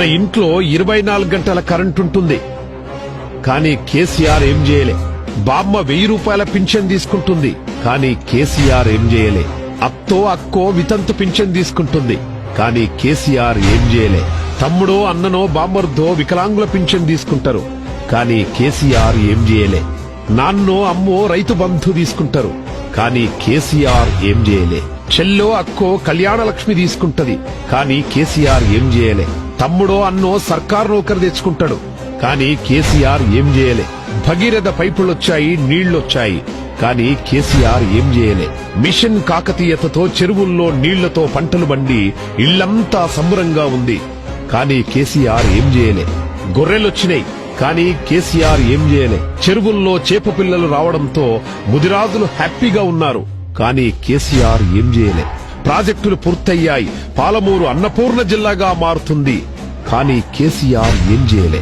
మన ఇంట్లో 24 గంటల కరెంట్ ఉంటుంది. కానీ కేసీఆర్ ఏం చేయలే. బామ్మ 1000 రూపాయల పింఛన్ తీసుకుంటుంది. కానీ కేసీఆర్ ఏం చేయలే. అక్కో వితంతు పింఛన్ తీసుకుంటుంది. కానీ కేసీఆర్ ఏం చేయలే. తమ్ముడో అన్ననో బామ్మర్దో వికలాంగుల పింఛన్ తీసుకుంటారు. కానీ కేసీఆర్ ఏం చేయలే. నాన్నో అమ్మో రైతు బంధు తీసుకుంటారు. కానీ కేసీఆర్ ఏం చేయలే. చెల్లో అక్కో కళ్యాణ లక్ష్మి తీసుకుంటది. కానీ కేసీఆర్ ఏం చేయలే. తమ్ముడో అన్నో సర్కారు నౌకరు తెచ్చుకుంటాడు. కానీ కేసీఆర్ ఏం చేయలే. భగీరథ పైపులొచ్చాయి, నీళ్లొచ్చాయి. కానీ కేసీఆర్ ఏం చేయలే. మిషన్ కాకతీయతతో చెరువుల్లో నీళ్లతో పంటలు బండి ఇళ్లంతా సంబరంగా ఉంది. కానీ కేసీఆర్ ఏం చేయలే. గొర్రెలొచ్చినాయి. కానీ కేసీఆర్ ఏం చేయలే. చెరువుల్లో చేప పిల్లలు రావడంతో ముదిరాజులు హ్యాపీగా ఉన్నారు. కానీ కేసీఆర్ ఏం చేయలే. ప్రాజెక్టులు పూర్తయ్యాయి. పాలమూరు అన్నపూర్ణ జిల్లాగా మారుతుంది. కానీ కేసీఆర్ ఏం చేయలే.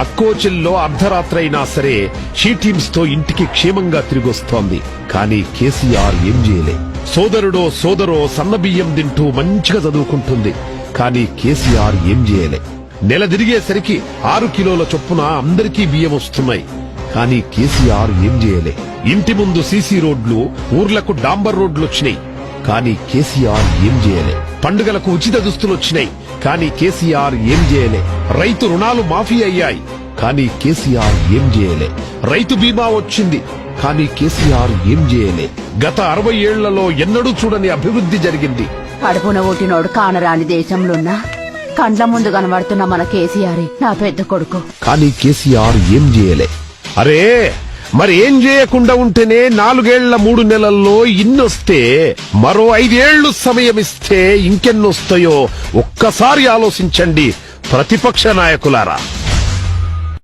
అక్కోచెల్లో అర్ధరాత్రైనా సరే షీ టీమ్స్ తో ఇంటికి క్షేమంగా తిరిగొస్తోంది. కానీ కేసీఆర్ ఏం చేయలే. సోదరో సన్నబియ్యం తింటూ మంచిగా చదువుకుంటుంది. కానీ కేసీఆర్ ఏం చేయలే. నెల తిరిగేసరికి 6 కిలోల చొప్పున అందరికీ బియ్యం వస్తున్నాయి. కానీ కేసీఆర్ ఏం చేయలే. ఇంటి ముందు సీసీ రోడ్లు, ఊర్లకు డాంబర్ రోడ్లొచ్చినాయి. కానీ కేసీఆర్ ఏం చేయలే. పండుగలకు ఉచిత దుస్తులొచ్చినాయి. కానీ కేసీఆర్ ఏం చేయలే. రైతు రుణాలు మాఫీ అయ్యాయి. కానీ కేసీఆర్ ఏం చేయలే. రైతు బీమా వచ్చింది. కానీ కేసీఆర్ ఏం చేయలే. గత 60 ఏళ్లలో ఎన్నడూ చూడని అభివృద్ధి జరిగింది. కడుపున ఓటినోడు కానరాని దేశంలోన్నా కండ్ల ముందు కనబడుతున్న మన కేసీఆర్ నా పెద్ద కొడుకు. కానీ కేసీఆర్ ఏం చేయలే. అరే మరి ఏం చేయకుండా ఉంటేనే 4 ఏళ్ల 3 నెలల్లో ఇన్నొస్తే మరో 5 ఏళ్లు సమయమిస్తే ఇంకెన్నొస్తాయో ఒక్కసారి ఆలోచించండి ప్రతిపక్ష నాయకులారా.